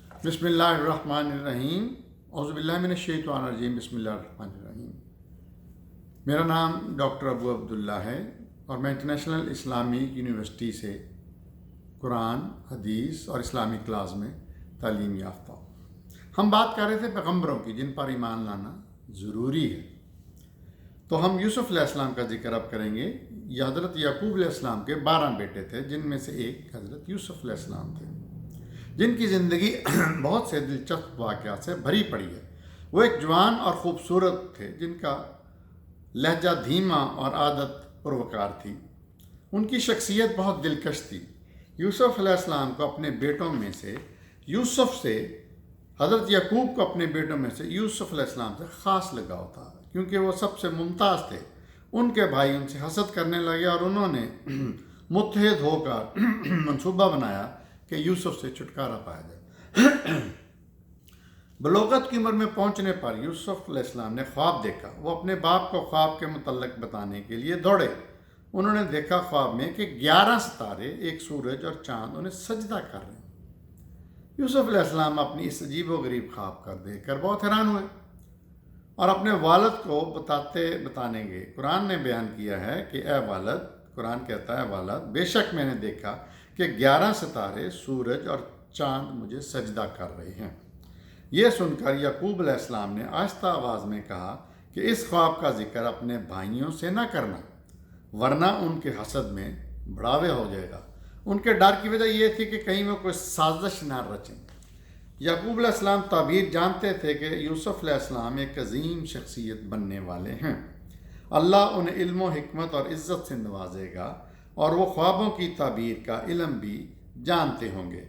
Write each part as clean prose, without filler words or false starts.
بسم اللہ الرحمن الرحیم اعوذ باللہ من الشیطان الرجیم بسم اللہ الرحمن الرحیم۔ میرا نام ڈاکٹر ابو عبداللہ ہے اور میں انٹرنیشنل اسلامک یونیورسٹی سے قرآن، حدیث اور اسلامی کلاس میں تعلیم یافتہ ہوں۔ ہم بات کر رہے تھے پیغمبروں کی جن پر ایمان لانا ضروری ہے، تو ہم یوسف علیہ السلام کا ذکر اب کریں گے۔ یہ حضرت یعقوب علیہ السلام کے 12 بیٹے تھے، جن میں سے ایک حضرت یوسف علیہ السلام تھے، جن کی زندگی بہت سے دلچسپ واقعات سے بھری پڑی ہے۔ وہ ایک جوان اور خوبصورت تھے جن کا لہجہ دھیما اور عادت پروکار تھی۔ ان کی شخصیت بہت دلکش تھی۔ یوسف علیہ السلام کو اپنے بیٹوں میں سے حضرت یعقوب کو اپنے بیٹوں میں سے یوسف علیہ السلام سے خاص لگاؤ تھا، کیونکہ وہ سب سے ممتاز تھے۔ ان کے بھائی ان سے حسد کرنے لگے اور انہوں نے متحد ہو کر منصوبہ بنایا کہ یوسف سے چھٹکارا پایا جائے۔ بلوغت کی عمر میں پہنچنے پر یوسف علیہ السلام نے خواب دیکھا۔ وہ اپنے باپ کو خواب کے متعلق بتانے کے لیے دوڑے۔ انہوں نے دیکھا خواب میں کہ 11 ستارے، ایک سورج اور چاند انہیں سجدہ کر رہے ہیں۔ یوسف علیہ السلام اپنی اس عجیب و غریب خواب کر دیکھ کر بہت حیران ہوئے اور اپنے والد کو بتانے گے۔ قرآن نے بیان کیا ہے کہ اے والد، قرآن کہتا ہے والد، بے شک میں نے دیکھا کہ 11 ستارے، سورج اور چاند مجھے سجدہ کر رہے ہیں۔ یہ سن کر یعقوب علیہ السلام نے آہستہ آواز میں کہا کہ اس خواب کا ذکر اپنے بھائیوں سے نہ کرنا، ورنہ ان کے حسد میں بڑھاوے ہو جائے گا۔ ان کے ڈر کی وجہ یہ تھی کہ کہیں وہ کوئی سازش نہ رچیں۔ یعقوب علیہ السلام تعبیر جانتے تھے کہ یوسف علیہ السلام ایک عظیم شخصیت بننے والے ہیں۔ اللہ انہیں علم و حکمت اور عزت سے نوازے گا اور وہ خوابوں کی تعبیر کا علم بھی جانتے ہوں گے۔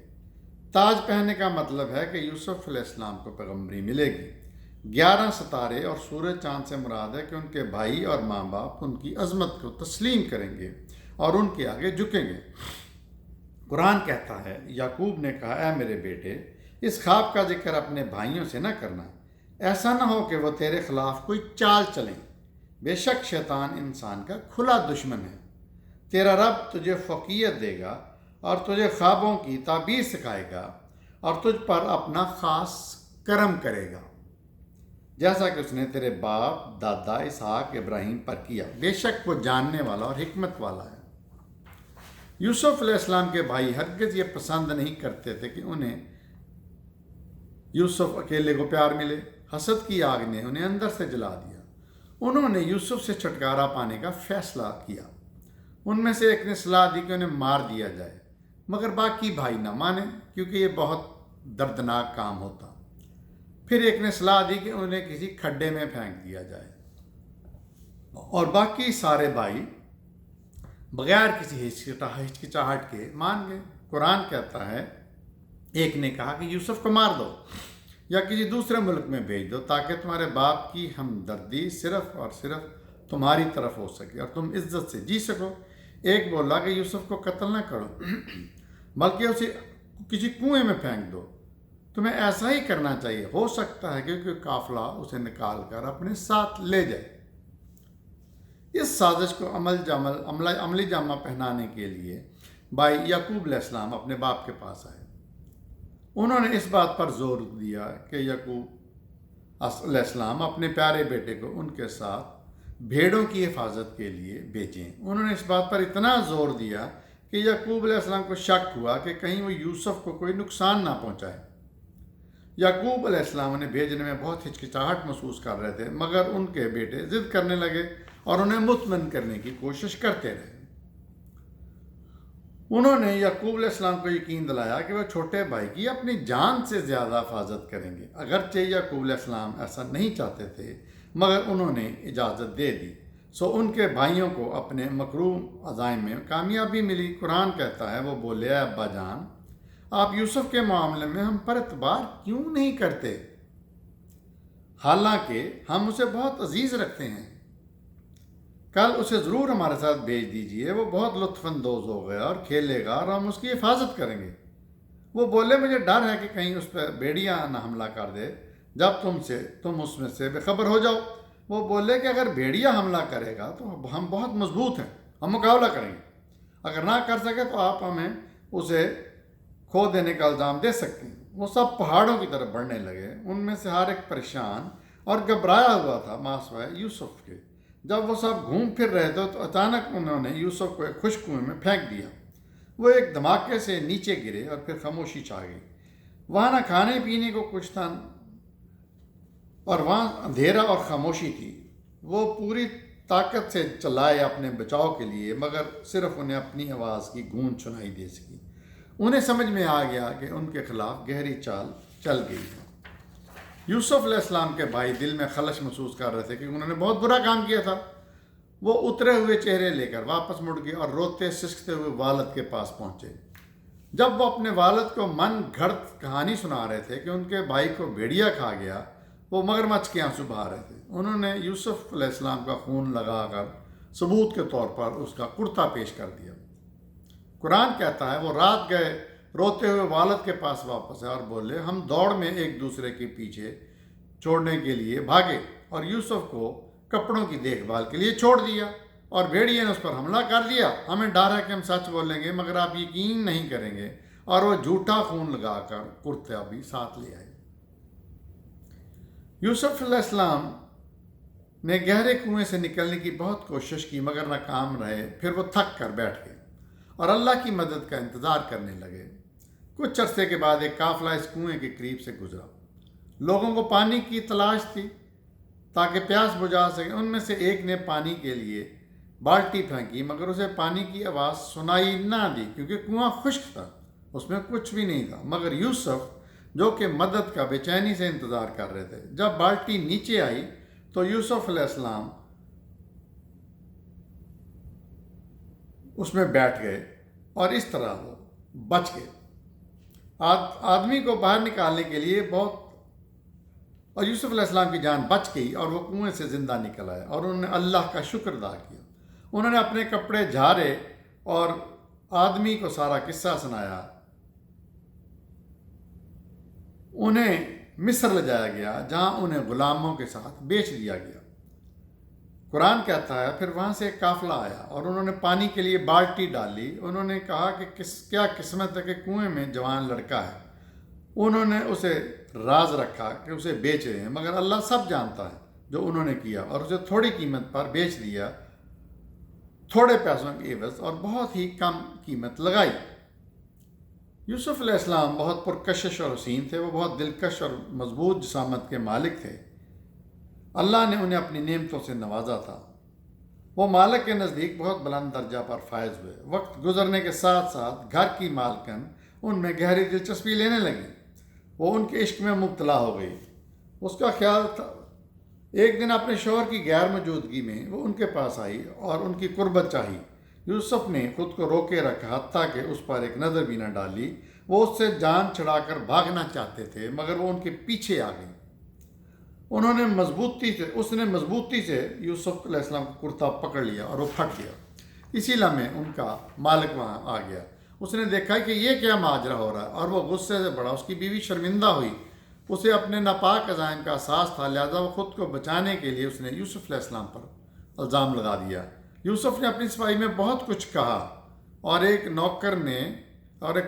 تاج پہننے کا مطلب ہے کہ یوسف علیہ السلام کو پیغمبری ملے گی۔ 11 ستارے اور سورج چاند سے مراد ہے کہ ان کے بھائی اور ماں باپ ان کی عظمت کو تسلیم کریں گے اور ان کے آگے جھکیں گے۔ قرآن کہتا ہے، یعقوب نے کہا، اے میرے بیٹے، اس خواب کا ذکر اپنے بھائیوں سے نہ کرنا، ایسا نہ ہو کہ وہ تیرے خلاف کوئی چال چلیں۔ بے شک شیطان انسان کا کھلا دشمن ہے۔ تیرا رب تجھے فوقیت دے گا اور تجھے خوابوں کی تعبیر سکھائے گا اور تجھ پر اپنا خاص کرم کرے گا، جیسا کہ اس نے تیرے باپ دادا اسحاق ابراہیم پر کیا۔ بے شک وہ جاننے والا اور حکمت والا ہے۔ یوسف علیہ السلام کے بھائی ہرگز یہ پسند نہیں کرتے تھے کہ انہیں یوسف اکیلے کو پیار ملے۔ حسد کی آگ نے انہیں اندر سے جلا دیا۔ انہوں نے یوسف سے چھٹکارا پانے کا فیصلہ کیا۔ ان میں سے ایک نے صلاح دی کہ انہیں مار دیا جائے، مگر باقی بھائی نہ مانے کیونکہ یہ بہت دردناک کام ہوتا۔ پھر ایک نے صلاح دی کہ انہیں کسی کھڈے میں پھینک دیا جائے، اور باقی سارے بھائی بغیر کسی ہچکچاہٹ کے مان گئے۔ قرآن کہتا ہے، ایک نے کہا کہ یوسف کو مار دو یا کسی دوسرے ملک میں بھیج دو تاکہ تمہارے باپ کی ہمدردی صرف اور صرف تمہاری طرف ہو سکے اور تم عزت سے جی سکو۔ ایک بولا کہ یوسف کو قتل نہ کرو بلکہ اسے کسی کنویں میں پھینک دو۔ تمہیں ایسا ہی کرنا چاہیے، ہو سکتا ہے کہ کوئی قافلہ اسے نکال کر اپنے ساتھ لے جائے۔ اس سازش کو عملی جامہ پہنانے کے لیے بھائی یعقوب علیہ السلام اپنے باپ کے پاس آئے۔ انہوں نے اس بات پر زور دیا کہ یعقوب علیہ السلام اپنے پیارے بیٹے کو ان کے ساتھ بھیڑوں کی حفاظت کے لیے بھیجیں۔ انہوں نے اس بات پر اتنا زور دیا کہ یعقوب علیہ السلام کو شک ہوا کہ کہیں وہ یوسف کو کوئی نقصان نہ پہنچائے۔ یعقوب علیہ السلام انہیں بھیجنے میں بہت ہچکچاہٹ محسوس کر رہے تھے، مگر ان کے بیٹے ضد کرنے لگے اور انہیں مطمئن کرنے کی کوشش کرتے رہے۔ انہوں نے یعقوب علیہ السلام کو یقین دلایا کہ وہ چھوٹے بھائی کی اپنی جان سے زیادہ حفاظت کریں گے۔ اگرچہ یعقوب علیہ السلام ایسا نہیں چاہتے تھے، مگر انہوں نے اجازت دے دی، سو ان کے بھائیوں کو اپنے مکروہ عزائم میں کامیابی ملی۔ قرآن کہتا ہے، وہ بولے، اے ابا جان، آپ یوسف کے معاملے میں ہم پر اعتبار کیوں نہیں کرتے، حالانکہ ہم اسے بہت عزیز رکھتے ہیں؟ کل اسے ضرور ہمارے ساتھ بھیج دیجئے، وہ بہت لطف اندوز ہوگا اور کھیلے گا اور ہم اس کی حفاظت کریں گے۔ وہ بولے، مجھے ڈر ہے کہ کہیں اس پہ بھیڑیا نہ حملہ کر دے جب تم اس میں سے بے خبر ہو جاؤ۔ وہ بولے کہ اگر بھیڑیا حملہ کرے گا تو ہم بہت مضبوط ہیں، ہم مقابلہ کریں گے، اگر نہ کر سکے تو آپ ہمیں اسے کھو دینے کا الزام دے سکتے ہیں۔ وہ سب پہاڑوں کی طرف بڑھنے لگے، ان میں سے ہر ایک پریشان اور گھبرایا ہوا تھا ماسوائے یوسف کے۔ جب وہ سب گھوم پھر رہے تھے تو اچانک انہوں نے یوسف کو ایک خشک کنویں میں پھینک دیا۔ وہ ایک دھماکے سے نیچے گرے اور پھر خاموشی چھا گئی۔ وہاں نہ کھانے پینے کو کچھ تھا اور وہاں اندھیرا اور خاموشی تھی۔ وہ پوری طاقت سے چلائے اپنے بچاؤ کے لیے، مگر صرف انہیں اپنی آواز کی گونج سنائی دے سکی۔ انہیں سمجھ میں آ گیا کہ ان کے خلاف گہری چال چل گئی ہے۔ یوسف علیہ السلام کے بھائی دل میں خلش محسوس کر رہے تھے کہ انہوں نے بہت برا کام کیا تھا۔ وہ اترے ہوئے چہرے لے کر واپس مڑ گئے اور روتے سسکتے ہوئے والد کے پاس پہنچے۔ جب وہ اپنے والد کو من گھڑت کہانی سنا رہے تھے کہ ان کے بھائی کو بھیڑیا کھا گیا، وہ مگرمچھ کے آنسو بہا رہے تھے۔ انہوں نے یوسف علیہ السلام کا خون لگا کر ثبوت کے طور پر اس کا کرتا پیش کر دیا۔ قرآن کہتا ہے وہ رات گئے روتے ہوئے والد کے پاس واپس آئے اور بولے، ہم دوڑ میں ایک دوسرے کے پیچھے چھوڑنے کے لیے بھاگے اور یوسف کو کپڑوں کی دیکھ بھال کے لیے چھوڑ دیا، اور بھیڑیے نے اس پر حملہ کر دیا۔ ہمیں ڈر ہے کہ ہم سچ بولیں گے مگر آپ یقین نہیں کریں گے، اور وہ جھوٹا خون لگا کر کرتا بھی ساتھ لے آئے۔ یوسف علیہ السلام نے گہرے کنویں سے نکلنے کی بہت کوشش کی مگر ناکام رہے۔ پھر وہ تھک کر بیٹھ گئے اور اللہ کی مدد کا انتظار کرنے لگے۔ کچھ عرصے کے بعد ایک قافلہ اس کنویں کے قریب سے گزرا۔ لوگوں کو پانی کی تلاش تھی تاکہ پیاس بجھا سکیں۔ ان میں سے ایک نے پانی کے لیے بالٹی پھینکی مگر اسے پانی کی آواز سنائی نہ دی کیونکہ کنواں خشک تھا، اس میں کچھ بھی نہیں تھا۔ مگر یوسف جو کہ مدد کا بے چینی سے انتظار کر رہے تھے، جب بالٹی نیچے آئی تو یوسف علیہ السلام اس میں بیٹھ گئے اور اس طرح وہ بچ گئے۔ آدمی کو باہر نکالنے کے لیے اور یوسف علیہ السلام کی جان بچ گئی اور وہ کنویں سے زندہ نکل آئے اور انہوں نے اللہ کا شکر ادا کیا۔ انہوں نے اپنے کپڑے جھاڑے اور آدمی کو سارا قصہ سنایا۔ انہیں مصر لے جایا گیا جہاں انہیں غلاموں کے ساتھ بیچ دیا گیا۔ قرآن کہتا ہے پھر وہاں سے ایک قافلہ آیا اور انہوں نے پانی کے لیے بالٹی ڈالی۔ انہوں نے کہا کہ کیا قسمت ہے کہ کنویں میں جوان لڑکا ہے۔ انہوں نے اسے راز رکھا کہ اسے بیچ رہے ہیں، مگر اللہ سب جانتا ہے جو انہوں نے کیا، اور اسے تھوڑی قیمت پر بیچ دیا، تھوڑے پیسوں کے عوض، اور بہت ہی کم قیمت لگائی۔ یوسف علیہ السلام بہت پرکشش اور حسین تھے۔ وہ بہت دلکش اور مضبوط جسامت کے مالک تھے۔ اللہ نے انہیں اپنی نعمتوں سے نوازا تھا۔ وہ مالک کے نزدیک بہت بلند درجہ پر فائز ہوئے۔ وقت گزرنے کے ساتھ ساتھ گھر کی مالکن ان میں گہری دلچسپی لینے لگی۔ وہ ان کے عشق میں مبتلا ہو گئی۔ اس کا خیال تھا ایک دن اپنے شوہر کی غیر موجودگی میں وہ ان کے پاس آئی اور ان کی قربت چاہی۔ یوسف نے خود کو روکے رکھا حتیٰ کہ اس پر ایک نظر بھی نہ ڈالی۔ وہ اس سے جان چھڑا کر بھاگنا چاہتے تھے مگر وہ ان کے پیچھے آ گئی۔ اس نے مضبوطی سے یوسف علیہ السلام کا کرتا پکڑ لیا اور وہ پھٹ گیا۔ اسی لمحے ان کا مالک وہاں آ گیا۔ اس نے دیکھا کہ یہ کیا ماجرا ہو رہا ہے اور وہ غصے سے بڑھا۔ اس کی بیوی شرمندہ ہوئی۔ اسے اپنے ناپاک عزائم کا احساس تھا، لہذا وہ خود کو بچانے کے لیے اس نے یوسف علیہ السلام پر الزام لگا دیا۔ یوسف نے اپنی صفائی میں بہت کچھ کہا اور ایک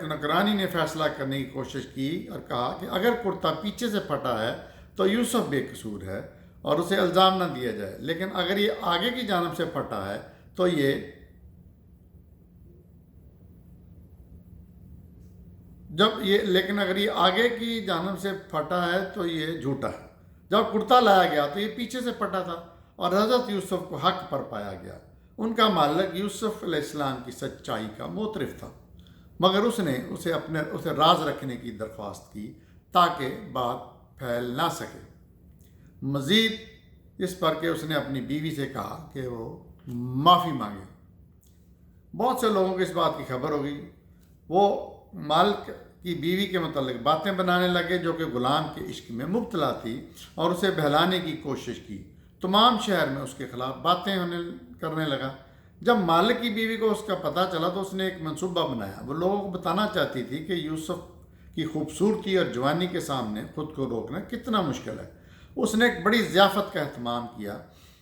نوکرانی نے فیصلہ کرنے کی کوشش کی اور کہا کہ اگر کرتا پیچھے سے پھٹا ہے تو یوسف بے قصور ہے اور اسے الزام نہ دیا جائے، لیکن اگر یہ آگے کی جانب سے پھٹا ہے تو یہ جھوٹا ہے۔ جب کرتا لایا گیا تو یہ پیچھے سے پھٹا تھا اور حضرت یوسف کو حق پر پایا گیا۔ ان کا مالک یوسف علیہ السلام کی سچائی کا معترف تھا، مگر اس نے اسے راز رکھنے کی درخواست کی تاکہ بات پھیل نہ سکے۔ مزید اس پر کہ اس نے اپنی بیوی سے کہا کہ وہ معافی مانگے۔ بہت سے لوگوں کو اس بات کی خبر ہو گئی۔ وہ مالک کی بیوی کے متعلق باتیں بنانے لگے جو کہ غلام کے عشق میں مبتلا تھی اور اسے بہلانے کی کوشش کی۔ تمام شہر میں اس کے خلاف باتیں کرنے لگا۔ جب مالک کی بیوی کو اس کا پتہ چلا تو اس نے ایک منصوبہ بنایا۔ وہ لوگوں کو بتانا چاہتی تھی کہ یوسف کی خوبصورتی اور جوانی کے سامنے خود کو روکنا کتنا مشکل ہے۔ اس نے ایک بڑی ضیافت کا اہتمام کیا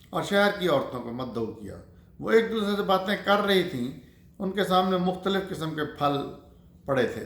اور شہر کی عورتوں کو مدعو کیا۔ وہ ایک دوسرے سے باتیں کر رہی تھیں۔ ان کے سامنے مختلف قسم کے پھل پڑے تھے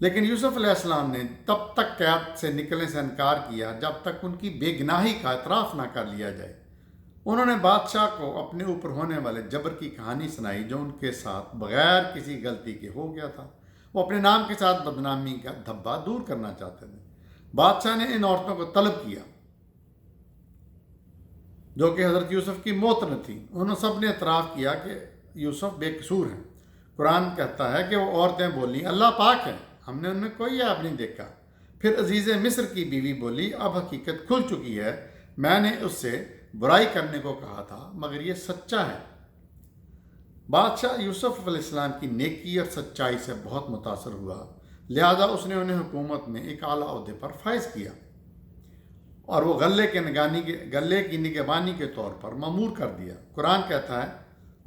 لیکن یوسف علیہ السلام نے تب تک قید سے نکلنے سے انکار کیا جب تک ان کی بے گناہی کا اعتراف نہ کر لیا جائے۔ انہوں نے بادشاہ کو اپنے اوپر ہونے والے جبر کی کہانی سنائی جو ان کے ساتھ بغیر کسی غلطی کے ہو گیا تھا۔ وہ اپنے نام کے ساتھ بدنامی کا دھبا دور کرنا چاہتے تھے۔ بادشاہ نے ان عورتوں کو طلب کیا جو کہ حضرت یوسف کی موتن تھی۔ انہوں سب نے اعتراف کیا کہ یوسف بے قصور ہیں۔ قرآن کہتا ہے کہ وہ عورتیں بولیں اللہ پاک ہے، ہم نے ان میں کوئی عیب نہیں دیکھا۔ پھر عزیز مصر کی بیوی بولی اب حقیقت کھل چکی ہے، میں نے اس سے برائی کرنے کو کہا تھا مگر یہ سچا ہے۔ بادشاہ یوسف علیہ السلام کی نیکی اور سچائی سے بہت متاثر ہوا، لہذا اس نے انہیں حکومت میں ایک اعلیٰ عہدے پر فائز کیا اور وہ غلے کی نگہبانی کے طور پر مامور کر دیا۔ قرآن کہتا ہے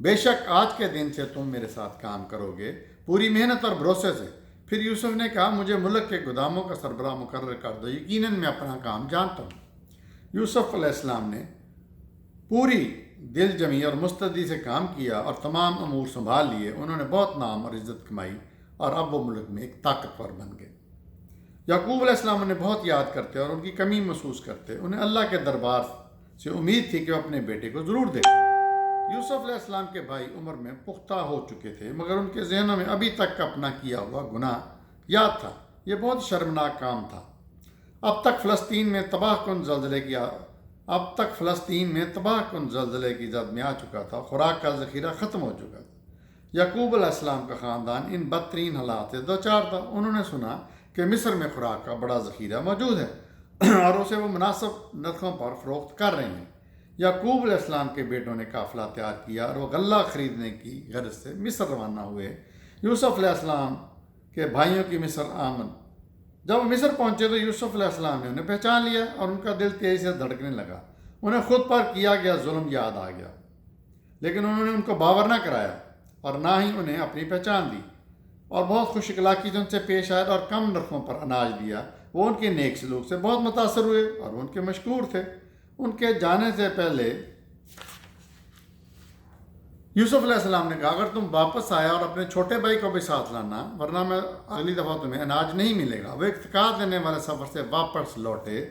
بے شک آج کے دن سے تم میرے ساتھ کام کرو گے پوری محنت اور بھروسے سے۔ پھر یوسف نے کہا مجھے ملک کے گوداموں کا سربراہ مقرر کر دو، یقیناً میں اپنا کام جانتا ہوں۔ یوسف علیہ السلام نے پوری دل جمی اور مستعدی سے کام کیا اور تمام امور سنبھال لیے۔ انہوں نے بہت نام اور عزت کمائی اور اب وہ ملک میں ایک طاقتور بن گئے۔ یعقوب علیہ السلام انہیں بہت یاد کرتے اور ان کی کمی محسوس کرتے۔ انہیں اللہ کے دربار سے امید تھی کہ وہ اپنے بیٹے کو ضرور دیکھیں۔ یوسف علیہ السلام کے بھائی عمر میں پختہ ہو چکے تھے مگر ان کے ذہنوں میں ابھی تک اپنا کیا ہوا گناہ یاد تھا۔ یہ بہت شرمناک کام تھا۔ اب تک فلسطین میں تباہ کن زلزلے کی زد میں آ چکا تھا، خوراک کا ذخیرہ ختم ہو چکا تھا۔ یعقوب علیہ السلام کا خاندان ان بدترین حالات سے دوچار تھا۔ انہوں نے سنا کہ مصر میں خوراک کا بڑا ذخیرہ موجود ہے اور اسے وہ مناسب نرخوں پر فروخت کر رہے ہیں۔ یعقوب علیہ السلام کے بیٹوں نے قافلہ تیار کیا اور وہ غلہ خریدنے کی غرض سے مصر روانہ ہوئے۔ یوسف علیہ السلام کے بھائیوں کی مصر آمد۔ جب وہ مصر پہنچے تو یوسف علیہ السلام نے انہیں پہچان لیا اور ان کا دل تیزی سے دھڑکنے لگا۔ انہیں خود پر کیا گیا ظلم یاد آ گیا، لیکن انہوں نے ان کو باور نہ کرایا اور نہ ہی انہیں اپنی پہچان دی، اور بہت خوش اخلاقی سے ان سے پیش آئے اور کم نرخوں پر اناج دیا۔ وہ ان کے نیک سلوک سے بہت متاثر ہوئے اور وہ ان کے مشکور تھے۔ ان کے جانے سے پہلے یوسف علیہ السلام نے کہا اگر تم واپس آیا اور اپنے چھوٹے بھائی کو بھی ساتھ لانا ورنہ میں اگلی دفعہ تمہیں اناج نہیں ملے گا۔ وہ افتقار دینے والے سفر سے واپس لوٹے۔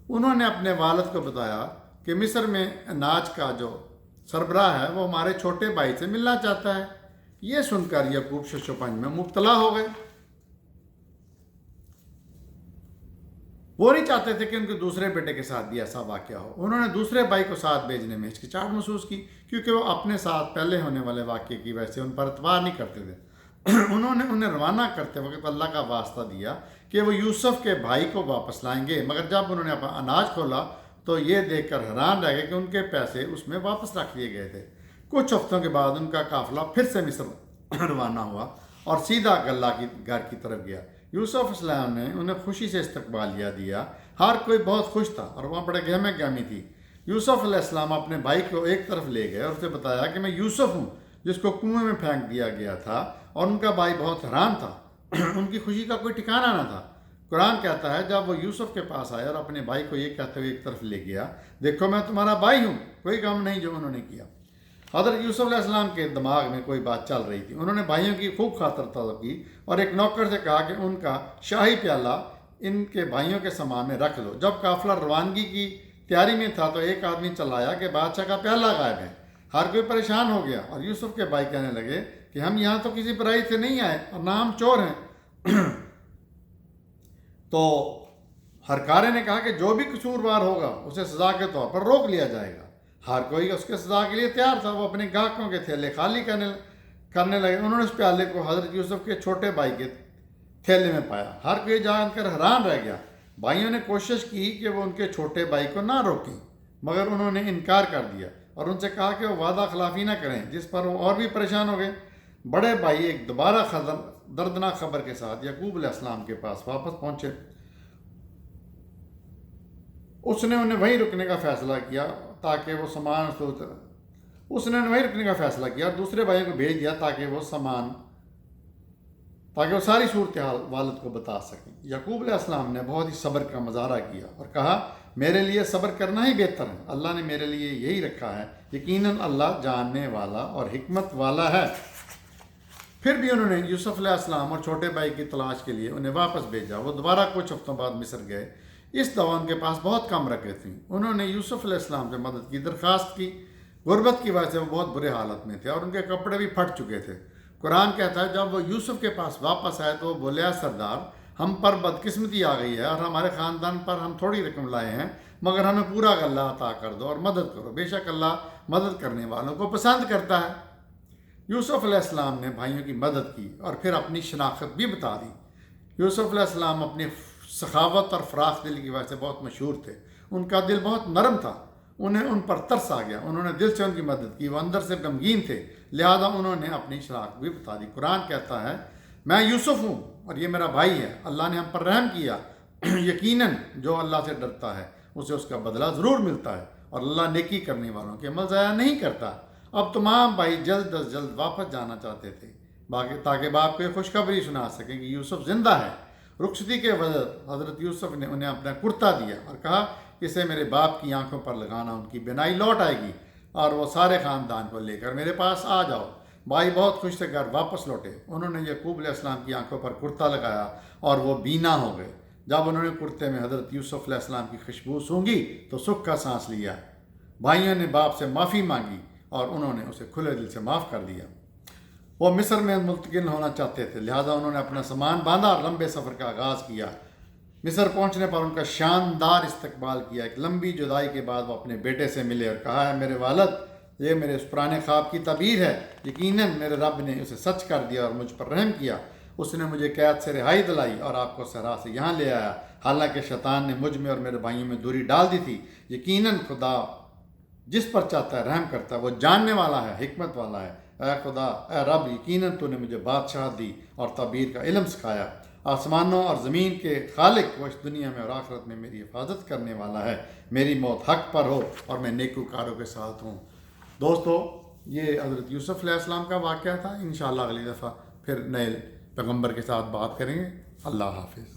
انہوں نے اپنے والد کو بتایا کہ مصر میں اناج کا جو سربراہ ہے وہ ہمارے چھوٹے بھائی سے ملنا چاہتا ہے۔ یہ سن کر یعقوب شش و پنج میں مبتلا ہو گئے۔ وہ نہیں چاہتے تھے کہ ان کے دوسرے بیٹے کے ساتھ بھی ایسا واقعہ ہو۔ انہوں نے دوسرے بھائی کو ساتھ بھیجنے میں ہچکچاہٹ محسوس کی کیونکہ وہ اپنے ساتھ پہلے ہونے والے واقعے کی وجہ سے ان پر اعتبار نہیں کرتے تھے۔ انہوں نے انہیں روانہ کرتے وقت اللہ کا واسطہ دیا کہ وہ یوسف کے بھائی کو واپس لائیں گے، مگر جب انہوں نے اپنا اناج کھولا تو یہ دیکھ کر حیران رہ گئے کہ ان کے پیسے اس میں واپس رکھ لیے گئے تھے۔ کچھ ہفتوں کے بعد ان کا قافلہ پھر سے مصر روانہ ہوا اور سیدھا غلہ کی گھر کی طرف گیا۔ یوسف علیہ السلام نے انہیں خوشی سے استقبالیہ دیا۔ ہر کوئی بہت خوش تھا اور وہاں بڑے گہمے گہمی تھی۔ یوسف علیہ السلام اپنے بھائی کو ایک طرف لے گئے اور اسے بتایا کہ میں یوسف ہوں جس کو کنویں میں پھینک دیا گیا تھا، اور ان کا بھائی بہت حیران تھا۔ ان کی خوشی کا کوئی ٹھکانہ نہ تھا۔ قرآن کہتا ہے جب وہ یوسف کے پاس آیا اور اپنے بھائی کو یہ کہتے ہوئے ایک طرف لے گیا دیکھو میں تمہارا بھائی ہوں، کوئی کام نہیں جو انہوں نے کیا۔ حضرت یوسف علیہ السلام کے دماغ میں کوئی بات چل رہی تھی۔ انہوں نے بھائیوں کی خوب خاطر طلب کی اور ایک نوکر سے کہا کہ ان کا شاہی پیالہ ان کے بھائیوں کے سامان میں رکھ دو۔ جب قافلہ روانگی کی تیاری میں تھا تو ایک آدمی چلایا کہ بادشاہ کا پیالہ غائب ہے۔ ہر کوئی پریشان ہو گیا اور یوسف کے بھائی کہنے لگے کہ ہم یہاں تو کسی برائی سے نہیں آئے اور نہ ہم چور ہیں۔ تو ہرکارے نے کہا کہ جو بھی قصوروار ہوگا اسے سزا کے طور پر روک لیا جائے گا۔ ہر کوئی اس کے سزا کے لیے تیار تھا۔ وہ اپنے گاہکوں کے تھیلے خالی کرنے لگے۔ انہوں نے اس پیالے کو حضرت یوسف کے چھوٹے بھائی کے تھیلے میں پایا۔ ہر کوئی جان کر حیران رہ گیا۔ بھائیوں نے کوشش کی کہ وہ ان کے چھوٹے بھائی کو نہ روکیں مگر انہوں نے انکار کر دیا اور ان سے کہا کہ وہ وعدہ خلافی نہ کریں، جس پر وہ اور بھی پریشان ہو گئے۔ بڑے بھائی ایک دوبارہ دردناک خبر کے ساتھ یعقوب علیہ السلام کے پاس واپس پہنچے۔ اس نے انہیں وہیں رکنے کا فیصلہ کیا تاکہ وہ دوسرے بھائیوں کو بھیج دیا تاکہ وہ ساری صورتحال والد کو بتا سکیں۔ یعقوب علیہ السلام نے بہت ہی صبر کا مظاہرہ کیا اور کہا میرے لیے صبر کرنا ہی بہتر ہے، اللہ نے میرے لیے یہی رکھا ہے، یقیناً اللہ جاننے والا اور حکمت والا ہے۔ پھر بھی انہوں نے یوسف علیہ السلام اور چھوٹے بھائی کی تلاش کے لیے انہیں واپس بھیجا۔ وہ دوبارہ کچھ ہفتوں بعد مصر گئے۔ اس دوران ان کے پاس بہت کم رقمیں تھیں۔ انہوں نے یوسف علیہ السلام سے مدد کی درخواست کی۔ غربت کی وجہ سے وہ بہت برے حالت میں تھے اور ان کے کپڑے بھی پھٹ چکے تھے۔ قرآن کہتا ہے جب وہ یوسف کے پاس واپس آئے تو وہ بولے، اے سردار، ہم پر بدقسمتی آ گئی ہے اور ہمارے خاندان پر ہم تھوڑی رقم لائے ہیں، مگر ہمیں پورا غلہ عطا کر دو اور مدد کرو، بے شک اللہ مدد کرنے والوں کو پسند کرتا ہے۔ یوسف علیہ السلام نے بھائیوں کی مدد کی اور پھر اپنی شناخت بھی بتا دی۔ یوسف علیہ السلام اپنی سخاوت اور فراخ دلی کی وجہ سے بہت مشہور تھے۔ ان کا دل بہت نرم تھا، انہیں ان پر ترس آ گیا، انہوں نے دل سے ان کی مدد کی، وہ اندر سے غمگین تھے، لہذا انہوں نے اپنی شناخت بھی بتا دی۔ قرآن کہتا ہے، میں یوسف ہوں اور یہ میرا بھائی ہے، اللہ نے ہم پر رحم کیا، یقیناً جو اللہ سے ڈرتا ہے اسے اس کا بدلہ ضرور ملتا ہے اور اللہ نیکی کرنے والوں کے عمل ضائع نہیں کرتا۔ اب تمام بھائی جلد از جلد واپس جانا چاہتے تھے تاکہ باپ کو یہ خوشخبری سنا سکیں کہ یوسف زندہ ہے۔ رخصتی کے وقت حضرت یوسف نے انہیں اپنا کرتا دیا اور کہا، اسے میرے باپ کی آنکھوں پر لگانا، ان کی بینائی لوٹ آئے گی اور وہ سارے خاندان کو لے کر میرے پاس آ جاؤ۔ بھائی بہت خوش سے گھر واپس لوٹے۔ انہوں نے یعقوب علیہ السلام کی آنکھوں پر کرتا لگایا اور وہ بینا ہو گئے۔ جب انہوں نے کرتے میں حضرت یوسف علیہ السلام کی خوشبو سونگھی تو سکھ کا سانس لیا۔ بھائیوں نے باپ سے معافی مانگی اور انہوں نے اسے کھلے دل سے معاف کر دیا۔ وہ مصر میں منتقل ہونا چاہتے تھے، لہذا انہوں نے اپنا سامان باندھا اور لمبے سفر کا آغاز کیا۔ مصر پہنچنے پر ان کا شاندار استقبال کیا۔ ایک لمبی جدائی کے بعد وہ اپنے بیٹے سے ملے اور کہا، ہے میرے والد، یہ میرے اس پرانے خواب کی تعبیر ہے۔ یقیناً میرے رب نے اسے سچ کر دیا اور مجھ پر رحم کیا۔ اس نے مجھے قید سے رہائی دلائی اور آپ کو صحرا سے یہاں لے آیا، حالانکہ شیطان نے مجھ میں اور میرے بھائیوں میں دوری ڈال دی تھی۔ یقیناً خدا جس پر چاہتا ہے رحم کرتا ہے، وہ جاننے والا ہے، حکمت والا ہے۔ اے خدا، اے رب، یقیناً تو نے مجھے بادشاہت دی اور تعبیر کا علم سکھایا۔ آسمانوں اور زمین کے خالق، وہ اس دنیا میں اور آخرت میں میری حفاظت کرنے والا ہے۔ میری موت حق پر ہو اور میں نیکوکاروں کے ساتھ ہوں۔ دوستو، یہ حضرت یوسف علیہ السلام کا واقعہ تھا۔ انشاءاللہ اگلی دفعہ پھر نئے پیغمبر کے ساتھ بات کریں گے۔ اللہ حافظ۔